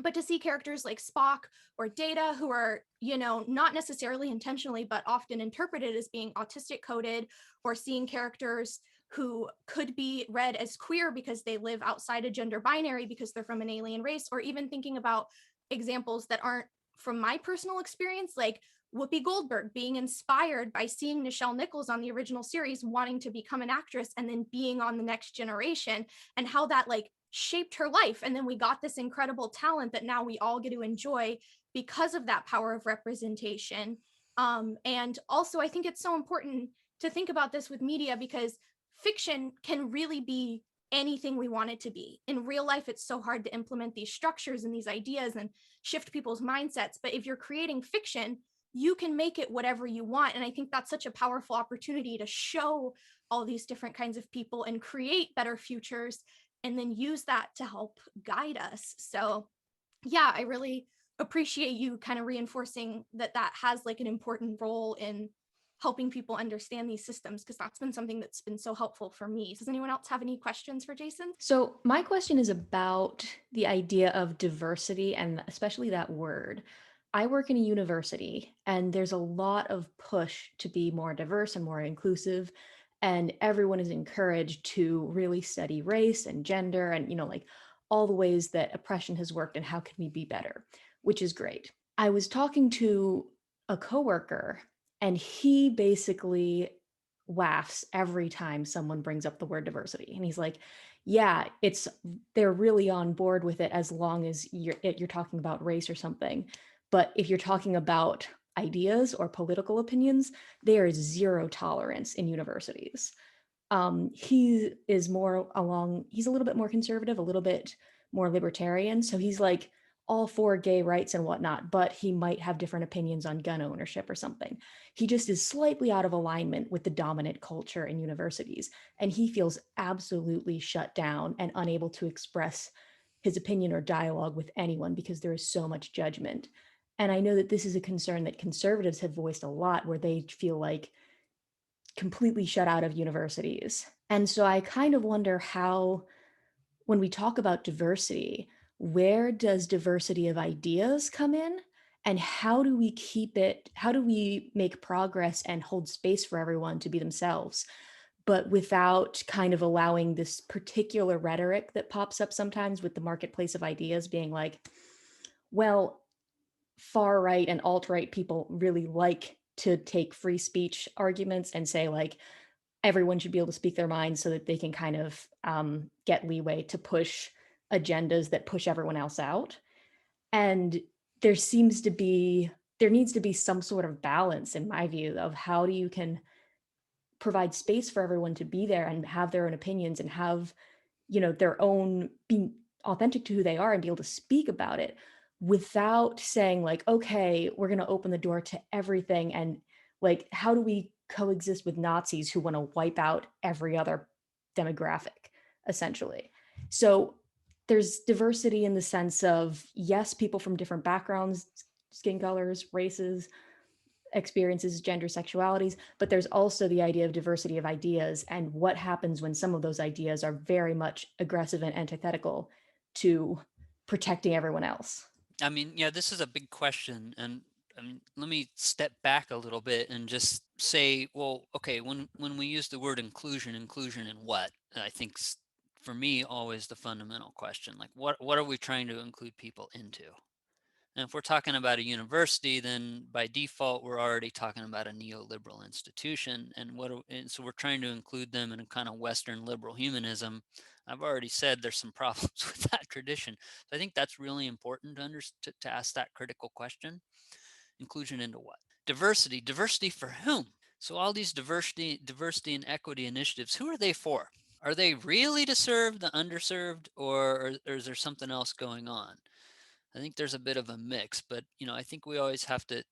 [SPEAKER 1] But to see characters like Spock or Data, who are, you know, not necessarily intentionally, but often interpreted as being autistic coded, or seeing characters who could be read as queer because they live outside a gender binary because they're from an alien race, or even thinking about examples that aren't from my personal experience, like Whoopi Goldberg being inspired by seeing Nichelle Nichols on the original series, wanting to become an actress, and then being on The Next Generation, and how that like shaped her life. And then we got this incredible talent that now we all get to enjoy because of that power of representation. And also, I think it's so important to think about this with media, because fiction can really be anything we want it to be. In real life, it's so hard to implement these structures and these ideas and shift people's mindsets. But if you're creating fiction, you can make it whatever you want. And I think that's such a powerful opportunity to show all these different kinds of people and create better futures, and then use that to help guide us. So yeah, I really appreciate you kind of reinforcing that that has like an important role in helping people understand these systems, because that's been something that's been so helpful for me. Does anyone else have any questions for Jason?
[SPEAKER 4] So my question is about the idea of diversity, and especially that word. I work in a university, and there's a lot of push to be more diverse and more inclusive, and everyone is encouraged to really study race and gender and, you know, like all the ways that oppression has worked and how can we be better, which is great. I was talking to a coworker, and he basically laughs every time someone brings up the word diversity. And he's like, yeah, they're really on board with it as long as you're talking about race or something. But if you're talking about ideas or political opinions, there is zero tolerance in universities. He is he's a little bit more conservative, a little bit more libertarian. So he's like all for gay rights and whatnot, but he might have different opinions on gun ownership or something. He just is slightly out of alignment with the dominant culture in universities. And he feels absolutely shut down and unable to express his opinion or dialogue with anyone because there is so much judgment. And I know that this is a concern that conservatives have voiced a lot, where they feel like completely shut out of universities. And so I kind of wonder how, when we talk about diversity, where does diversity of ideas come in? And how do we make progress and hold space for everyone to be themselves, but without kind of allowing this particular rhetoric that pops up sometimes with the marketplace of ideas being like, well, far right and alt-right people really like to take free speech arguments and say like everyone should be able to speak their minds so that they can kind of get leeway to push agendas that push everyone else out. And there needs to be some sort of balance, in my view, of how you can provide space for everyone to be there and have their own opinions and have, their own, be authentic to who they are and be able to speak about it without saying like, okay, we're going to open the door to everything. And like, how do we coexist with Nazis who want to wipe out every other demographic, essentially? So there's diversity in the sense of, yes, people from different backgrounds, skin colors, races, experiences, gender, sexualities, but there's also the idea of diversity of ideas and what happens when some of those ideas are very much aggressive and antithetical to protecting everyone else.
[SPEAKER 2] I mean, yeah, this is a big question. And I mean, let me step back a little bit and just say, well, okay, when we use the word inclusion in what? I think for me, always the fundamental question, like what are we trying to include people into? And if we're talking about a university, then by default, we're already talking about a neoliberal institution. And so we're trying to include them in a kind of Western liberal humanism. I've already said there's some problems with that tradition. So I think that's really important to ask that critical question. Inclusion into what? Diversity. Diversity for whom? So all these diversity and equity initiatives, who are they for? Are they really to serve the underserved, or is there something else going on? I think there's a bit of a mix, but I think we always have to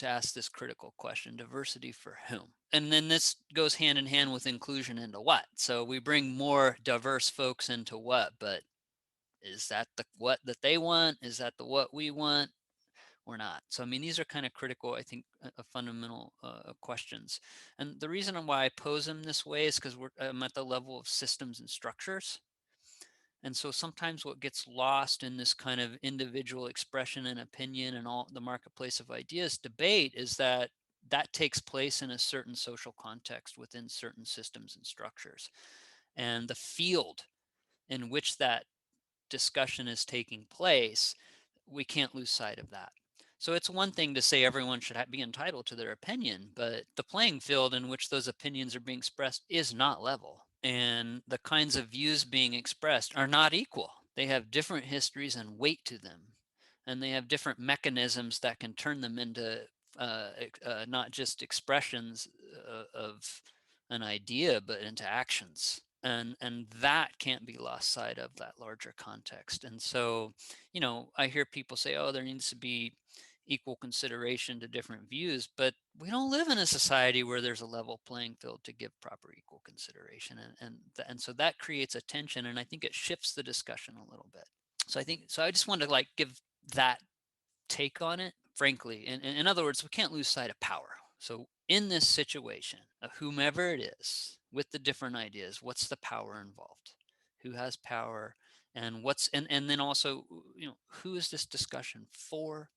[SPEAKER 2] ask this critical question: diversity for whom? And then this goes hand in hand with inclusion into what? So we bring more diverse folks into what? But is that the what that they want? Is that the what we want? Or not? So I mean, these are kind of critical, I think, fundamental questions. And the reason why I pose them this way is because I'm at the level of systems and structures. And so sometimes what gets lost in this kind of individual expression and opinion and all the marketplace of ideas debate is that takes place in a certain social context within certain systems and structures. And the field in which that discussion is taking place, we can't lose sight of that. So it's one thing to say everyone should be entitled to their opinion, but the playing field in which those opinions are being expressed is not level. And the kinds of views being expressed are not equal. They have different histories and weight to them. And they have different mechanisms that can turn them into not just expressions of an idea, but into actions. And that can't be lost sight of, that larger context. And so, I hear people say, oh, there needs to be equal consideration to different views, but we don't live in a society where there's a level playing field to give proper equal consideration. And so that creates a tension, and I think it shifts the discussion a little bit. So I just wanted to like give that take on it, frankly. In other words, we can't lose sight of power. So in this situation of whomever it is with the different ideas, what's the power involved? Who has power? And and then also, who is this discussion for?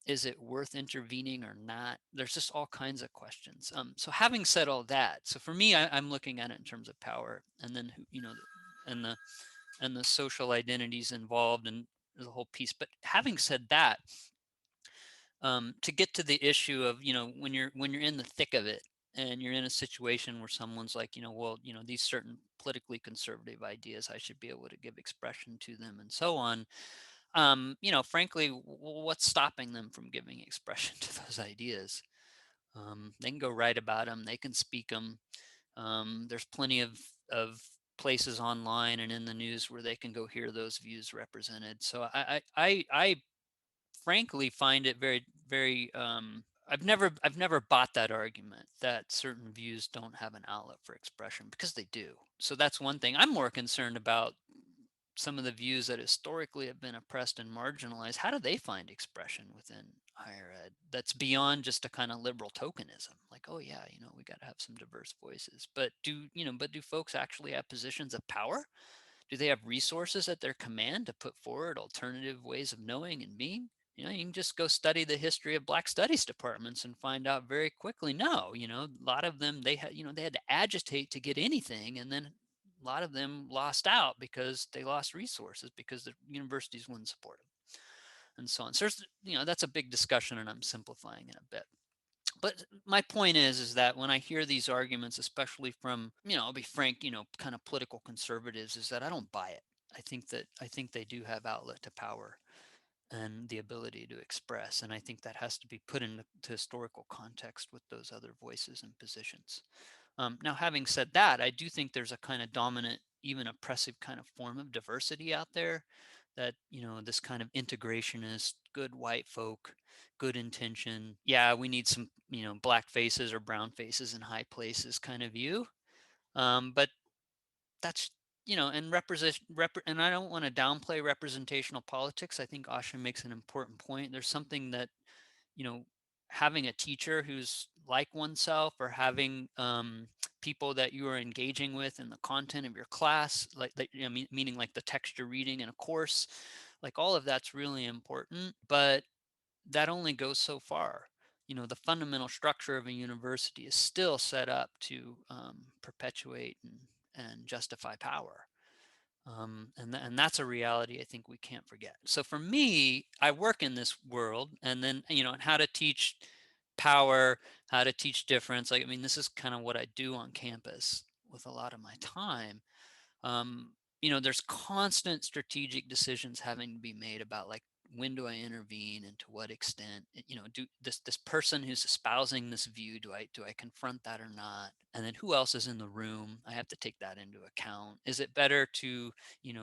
[SPEAKER 2] Is it worth intervening or not? There's just all kinds of questions. So having said all that, so for me, I'm looking at it in terms of power, and then and the social identities involved, and the whole piece. But having said that, to get to the issue of when you're in the thick of it, and you're in a situation where someone's like, well, these certain politically conservative ideas, I should be able to give expression to them and so on. Frankly, what's stopping them from giving expression to those ideas? They can go write about them, they can speak them. There's plenty of places online and in the news where they can go hear those views represented. So I frankly find it very, very I've never bought that argument that certain views don't have an outlet for expression, because they do. So that's one thing. I'm more concerned about some of the views that historically have been oppressed and marginalized. How do they find expression within higher ed that's beyond just a kind of liberal tokenism? Like, oh yeah, we got to have some diverse voices. But do folks actually have positions of power? Do they have resources at their command to put forward alternative ways of knowing and being? You can just go study the history of Black studies departments and find out very quickly. No, a lot of them, they had to agitate to get anything, and then a lot of them lost out because they lost resources because the universities wouldn't support them, and so on. So there's, that's a big discussion, and I'm simplifying it a bit. But my point is that when I hear these arguments, especially from, I'll be frank, kind of political conservatives, is that I don't buy it. I think they do have outlet to power. and the ability to express. And I think that has to be put into historical context with those other voices and positions. Now, having said that, I do think there's a kind of dominant, even oppressive kind of form of diversity out there that, this kind of integrationist, good white folk, good intention. Yeah, we need some, black faces or brown faces in high places kind of view. But that's, and I don't want to downplay representational politics. I think Asha makes an important point. There's something that, you know, having a teacher who's like oneself, or having people that you are engaging with in the content of your class, like that, meaning like the text you're reading in a course, like all of that's really important, but that only goes so far. The fundamental structure of a university is still set up to perpetuate and justify power. And that's a reality I think we can't forget. So for me, I work in this world, and then, how to teach power, how to teach difference. Like, I mean, this is kind of what I do on campus with a lot of my time. um, there's constant strategic decisions having to be made about, like, when do I intervene and to what extent. Do this person who's espousing this view, do I confront that or not? And then who else is in the room? I have to take that into account. Is it better to,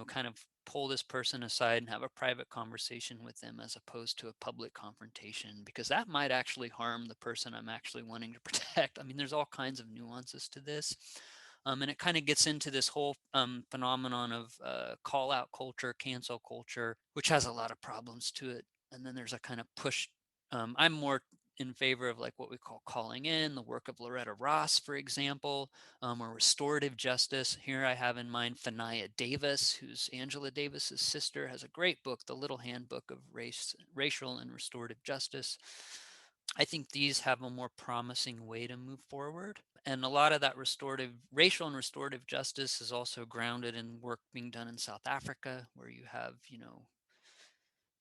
[SPEAKER 2] kind of pull this person aside and have a private conversation with them as opposed to a public confrontation, because that might actually harm the person I'm actually wanting to protect? I mean, there's all kinds of nuances to this. And it kind of gets into this whole phenomenon of call out culture, cancel culture, which has a lot of problems to it. And then there's a kind of push. I'm more in favor of, like, what we call calling in, the work of Loretta Ross, for example, or restorative justice. Here I have in mind Fanaya Davis, who's Angela Davis's sister, has a great book, The Little Handbook of Racial and Restorative Justice. I think these have a more promising way to move forward. And a lot of that racial and restorative justice is also grounded in work being done in South Africa, where you have,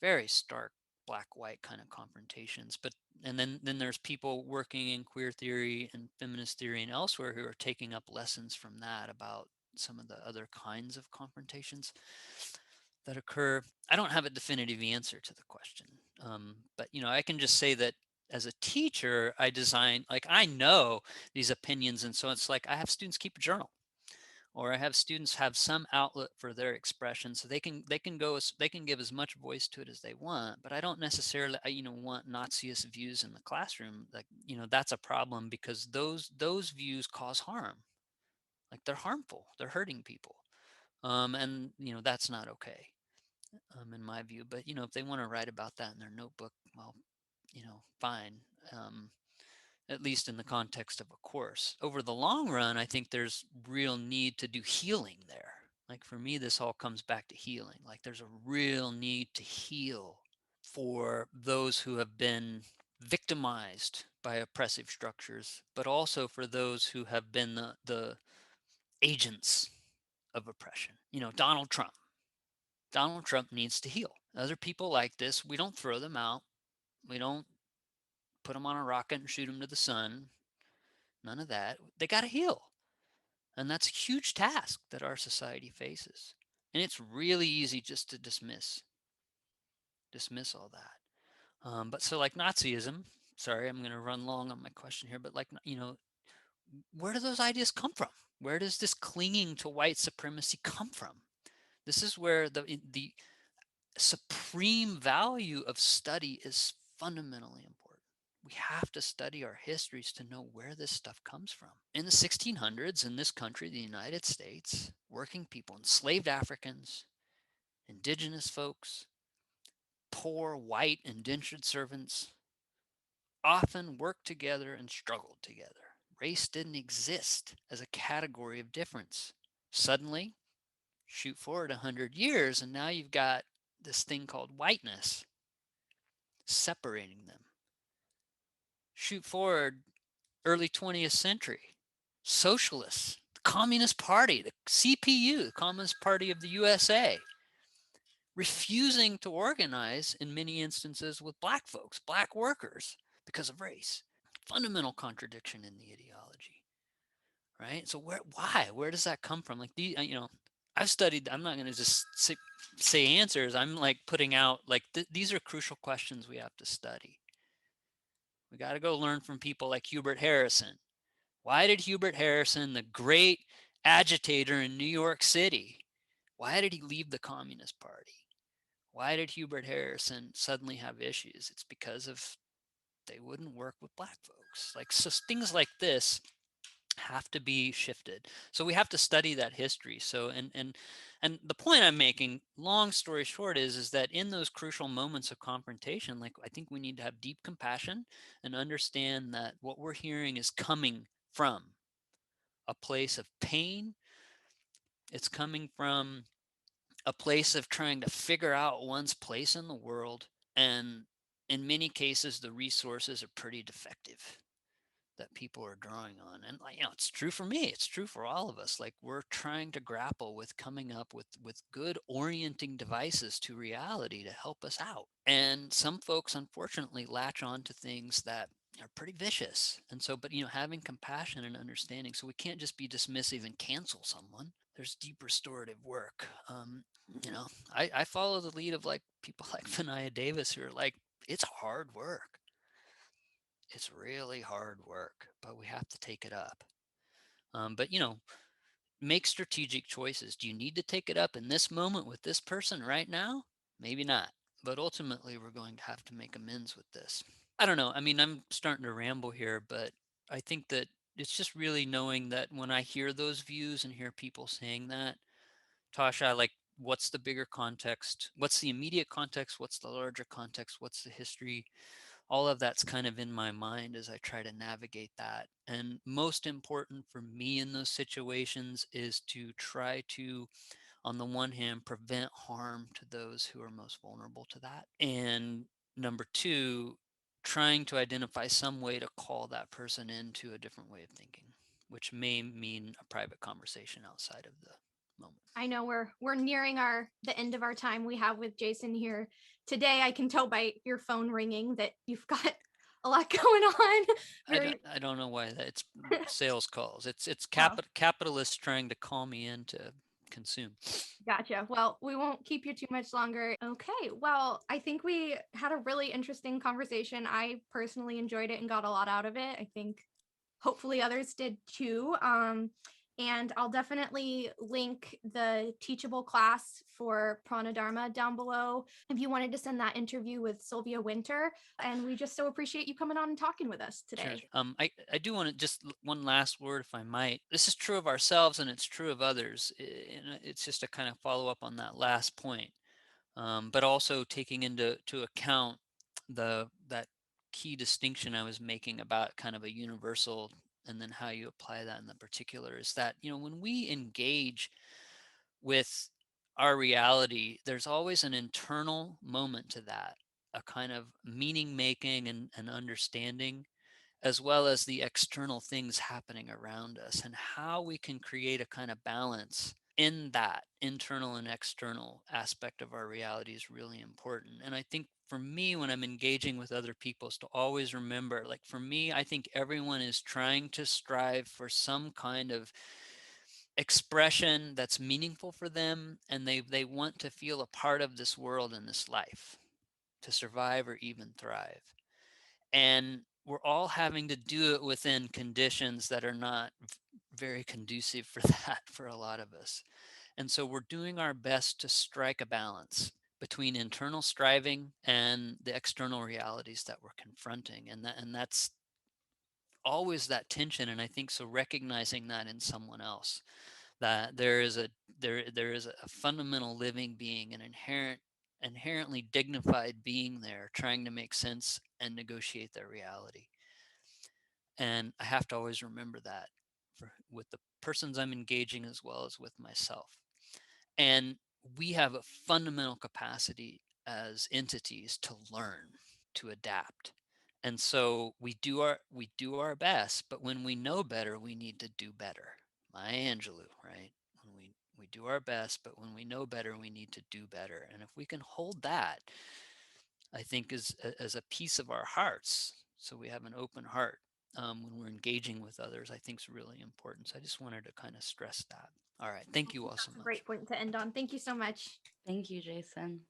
[SPEAKER 2] very stark black white kind of confrontations. But and then there's people working in queer theory and feminist theory and elsewhere who are taking up lessons from that about some of the other kinds of confrontations that occur. I don't have a definitive answer to the question, but I can just say that as a teacher, I know these opinions, and so it's like I have students keep a journal, or I have students have some outlet for their expression, so they can give as much voice to it as they want. But I don't necessarily want Naziist views in the classroom. Like, that's a problem, because those views cause harm. Like, they're harmful, they're hurting people, and that's not okay, in my view. But if they want to write about that in their notebook, well, fine. At least in the context of a course. Over the long run, I think there's real need to do healing there. Like, for me, this all comes back to healing. Like, there's a real need to heal for those who have been victimized by oppressive structures, but also for those who have been the agents of oppression. Donald Trump. Donald Trump needs to heal. Other people like this, we don't throw them out. We don't put them on a rocket and shoot them to the sun. None of that. They got to heal. And that's a huge task that our society faces. And it's really easy just to dismiss all that. But so, like, Nazism, sorry, I'm going to run long on my question here, but, like, where do those ideas come from? Where does this clinging to white supremacy come from? This is where the supreme value of study is fundamentally important. We have to study our histories to know where this stuff comes from. In the 1600s, in this country, the United States, working people, enslaved Africans, indigenous folks, poor white indentured servants, often worked together and struggled together. Race didn't exist as a category of difference. Suddenly, shoot forward 100 years, and now you've got this thing called whiteness separating them. Shoot forward early 20th century, socialists, the Communist Party, the CPU, the Communist Party of the USA, refusing to organize in many instances with black folks, black workers, because of race. Fundamental contradiction in the ideology, right? So why? Where does that come from? Like, I've studied, I'm not going to just say answers. I'm like putting out like these are crucial questions we have to study. We got to go learn from people like Hubert Harrison. Why did Hubert Harrison, the great agitator in New York City, why did he leave the Communist Party? Why did Hubert Harrison suddenly have issues? It's because of they wouldn't work with black folks. Like, so things like this have to be shifted. So we have to study that history. So and the point I'm making, long story short, is that in those crucial moments of confrontation, like I think we need to have deep compassion and understand that what we're hearing is coming from a place of pain. It's coming from a place of trying to figure out one's place in the world. And in many cases, the resources are pretty defective that people are drawing on. And it's true for me, it's true for all of us. Like, we're trying to grapple with coming up with good orienting devices to reality to help us out. And some folks unfortunately latch on to things that are pretty vicious. And so, but having compassion and understanding, so we can't just be dismissive and cancel someone. There's deep restorative work. I follow the lead of like people like Vania Davis, who are like, it's hard work. It's really hard work, but we have to take it up. But make strategic choices. Do you need to take it up in this moment with this person right now? Maybe not. But ultimately, we're going to have to make amends with this. I don't know. I mean, I'm starting to ramble here, but I think that it's just really knowing that when I hear those views and hear people saying that, Tasha, like, what's the bigger context? What's the immediate context? What's the larger context? What's the history? All of that's kind of in my mind as I try to navigate that. And most important for me in those situations is to try to, on the one hand, prevent harm to those who are most vulnerable to that. And number two, trying to identify some way to call that person into a different way of thinking, which may mean a private conversation outside of the moment.
[SPEAKER 1] I know we're nearing the end of our time we have with Jason here today. I can tell by your phone ringing that you've got a lot going on.
[SPEAKER 2] I don't know why that it's sales calls. It's
[SPEAKER 1] Oh,
[SPEAKER 2] capitalists trying to call me in to consume.
[SPEAKER 1] gotcha. Well, we won't keep you too much longer. Okay. Well, I think we had a really interesting conversation. I personally enjoyed it and got a lot out of it. I think hopefully others did too. And I'll definitely link the teachable class for Pranadharma down below if you wanted to send that interview with Sylvia Winter. And we just so appreciate you coming on and talking with us today.
[SPEAKER 2] Sure. I do want to just one last word, if I might. This is true of ourselves and it's true of others. And it's just to kind of follow up on that last point, but also taking into account that key distinction I was making about kind of a universal and then how you apply that in the particular, is that when we engage with our reality, there's always an internal moment to that, a kind of meaning making and understanding, as well as the external things happening around us, and how we can create a kind of balance in that internal and external aspect of our reality is really important. And I think for me, when I'm engaging with other people, is to always remember, like, for me, I think everyone is trying to strive for some kind of expression that's meaningful for them, and they want to feel a part of this world and this life to survive or even thrive. And we're all having to do it within conditions that are not very conducive for that for a lot of us. And so we're doing our best to strike a balance between internal striving and the external realities that we're confronting. And that's always that tension. And I think so, recognizing that in someone else, that there is a fundamental living being, an inherently dignified being there, trying to make sense and negotiate their reality. And I have to always remember that with the persons I'm engaging, as well as with myself. And we have a fundamental capacity as entities to learn, to adapt. And so we do our best, but when we know better, we need to do better. Maya Angelou, right? When we do our best, but when we know better, we need to do better. And if we can hold that, I think, as a piece of our hearts, so we have an open heart when we're engaging with others, I think is really important. So I just wanted to kind of stress that. All right. Thank you all so
[SPEAKER 1] That's a
[SPEAKER 2] much.
[SPEAKER 1] great point to end on. Thank you so much.
[SPEAKER 3] Thank you, Jason.